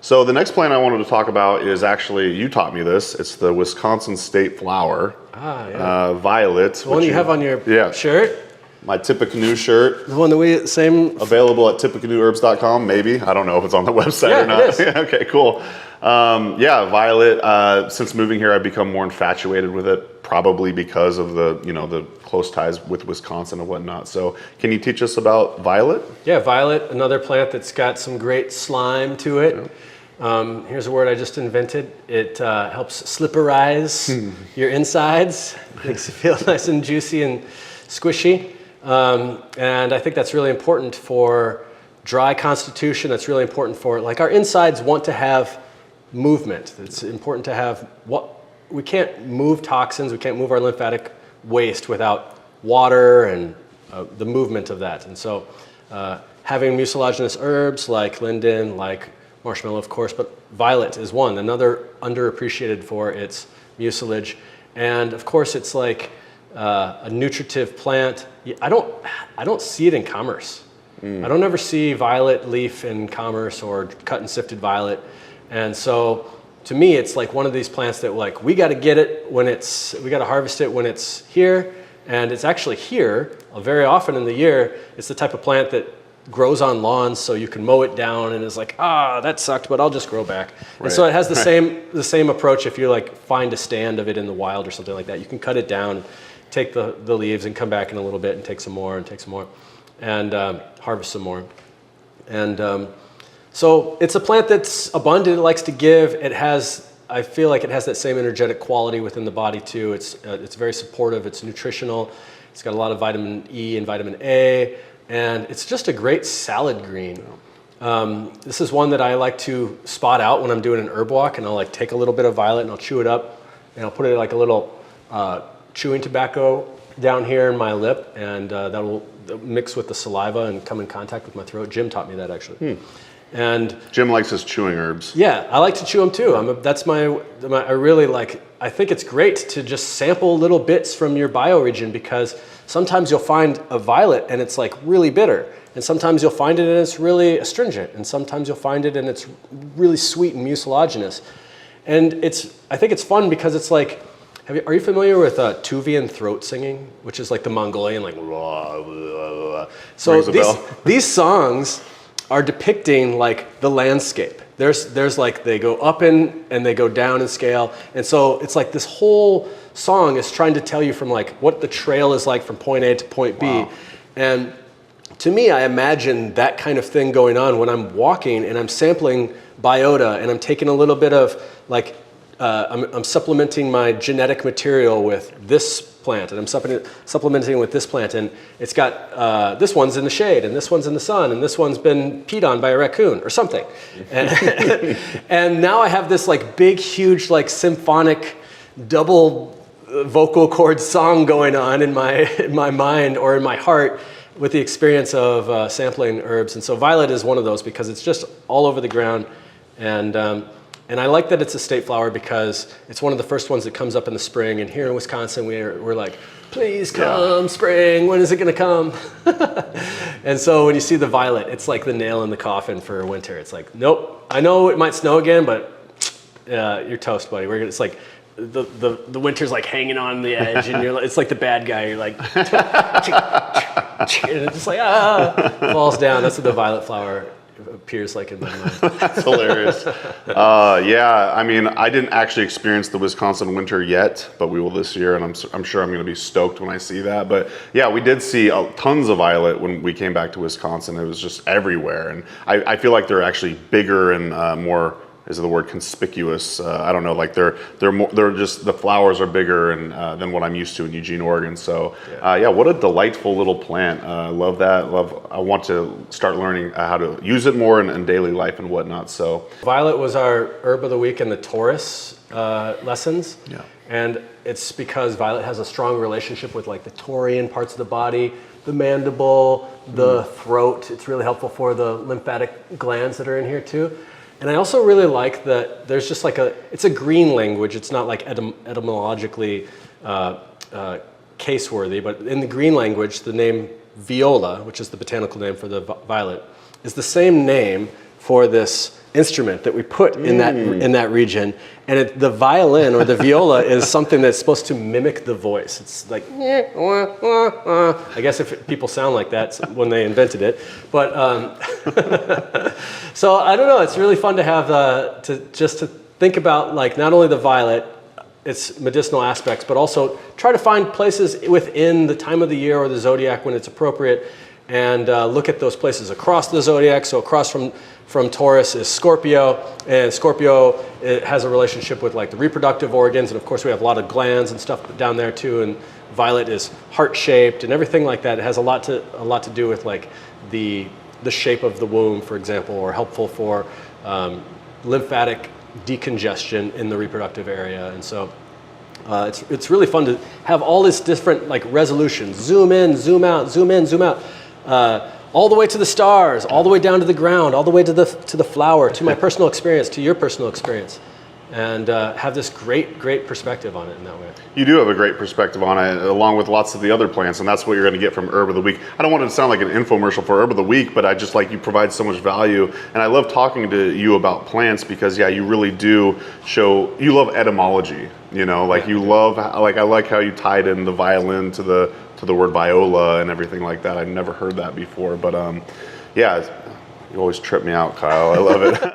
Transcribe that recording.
So the next plant I wanted to talk about is actually, you taught me this. It's the Wisconsin State Flower. Violet. The one you have on your shirt? My Tippecanoe shirt. The one that we, same. Available at tippecanoeherbs.com, maybe. I don't know if it's on the website or not. It is. Okay, cool. Violet, since moving here, I've become more infatuated with it, probably because of the, the close ties with Wisconsin and whatnot. So can you teach us about violet? Yeah, violet, another plant that's got some great slime to it. Yeah. Here's a word I just invented. It helps slipperize your insides. Makes you feel nice and juicy and squishy. And I think that's really important for dry constitution. That's really important for, like, our insides want to have movement. It's important to have we can't move toxins, we can't move our lymphatic waste without water and the movement of that. And so having mucilaginous herbs like linden, like marshmallow, of course, but violet is one, another underappreciated for its mucilage. And of course, it's like a nutritive plant. I don't see it in commerce. I don't ever see violet leaf in commerce or cut and sifted violet. And so to me, it's like one of these plants that, like, we got to get it when we got to harvest it when it's here. And it's actually here very often in the year. It's the type of plant that grows on lawns, so you can mow it down and is like, that sucked, but I'll just grow back. Right. And so it has the same approach. If you like find a stand of it in the wild or something like that, you can cut it down, take the leaves and come back in a little bit and take some more and take some more and harvest some more. And so it's a plant that's abundant. It likes to give. I feel like it has that same energetic quality within the body too. It's very supportive. It's nutritional. It's got a lot of vitamin E and vitamin A, and it's just a great salad green. This is one that I like to spot out when I'm doing an herb walk, and I'll like take a little bit of violet and I'll chew it up, and I'll put it like a little chewing tobacco down here in my lip, and that will mix with the saliva and come in contact with my throat. Jim taught me that actually. And Jim likes his chewing herbs. Yeah, I like to chew them too. I really like, I think it's great to just sample little bits from your bioregion, because sometimes you'll find a violet and it's like really bitter. And sometimes you'll find it and it's really astringent. And sometimes you'll find it and it's really sweet and mucilaginous. And I think it's fun because it's like, are you familiar with Tuvian throat singing, which is like the Mongolian, like, blah, blah, blah. So these songs are depicting like the landscape. There's like, they go up and they go down in scale. And so it's like this whole song is trying to tell you from like what the trail is like from point A to point B. Wow. And to me, I imagine that kind of thing going on when I'm walking and I'm sampling biota and I'm taking a little bit of like, I'm supplementing my genetic material with this plant, and I'm supplementing with this plant, and it's got this one's in the shade, and this one's in the sun, and this one's been peed on by a raccoon or something. And now I have this like big, huge, like symphonic double vocal cord song going on in my mind or in my heart with the experience of sampling herbs. And so violet is one of those because it's just all over the ground. And I like that it's a state flower because it's one of the first ones that comes up in the spring. And here in Wisconsin, we're like, please come, spring, when is it gonna come? And so when you see the violet, it's like the nail in the coffin for winter. It's like, nope, I know it might snow again, but you're toast, buddy. It's like, the winter's like hanging on the edge, and it's like the bad guy. You're like, and it's just like, falls down. That's what the violet flower appears like in my mind. That's hilarious. Yeah, I mean, I didn't actually experience the Wisconsin winter yet, but we will this year, and I'm sure I'm going to be stoked when I see that. But yeah, we did see tons of violet when we came back to Wisconsin. It was just everywhere, and I feel like they're actually bigger and more. Is the word conspicuous? I don't know. Like they're just, the flowers are bigger and than what I'm used to in Eugene, Oregon. So yeah, what a delightful little plant. Love that. I want to start learning how to use it more in daily life and whatnot. So violet was our herb of the week in the Taurus lessons. Yeah. And it's because violet has a strong relationship with like the taurian parts of the body, the mandible, the throat. It's really helpful for the lymphatic glands that are in here too. And I also really like that there's just like it's a green language. It's not like etymologically case-worthy, but in the green language, the name viola, which is the botanical name for the violet, is the same name for this instrument that we put in that region, and the violin or the viola is something that's supposed to mimic the voice. It's like I guess if people sound like that when they invented it, but so I don't know. It's really fun to have to think about like not only the violet, its medicinal aspects, but also try to find places within the time of the year or the zodiac when it's appropriate, and look at those places across the zodiac. So across from Taurus is Scorpio, and Scorpio, it has a relationship with like the reproductive organs, and of course we have a lot of glands and stuff down there too. And violet is heart-shaped and everything like that. It has a lot to do with like the shape of the womb, for example, or helpful for lymphatic decongestion in the reproductive area. And so it's really fun to have all this different like resolutions. Zoom in, zoom out, zoom in, zoom out. All the way to the stars, all the way down to the ground, all the way to the flower, to my personal experience, to your personal experience, and have this great perspective on it in that way. You do have a great perspective on it, along with lots of the other plants, and that's what you're going to get from Herb of the Week. I don't want it to sound like an infomercial for Herb of the Week, but I just like you provide so much value, and I love talking to you about plants because, yeah, you really do show, you love etymology, you know, like you love, like I like how you tied in the violin to the word viola and everything like that. I've never heard that before, but yeah, you always trip me out, Kyle. I love it.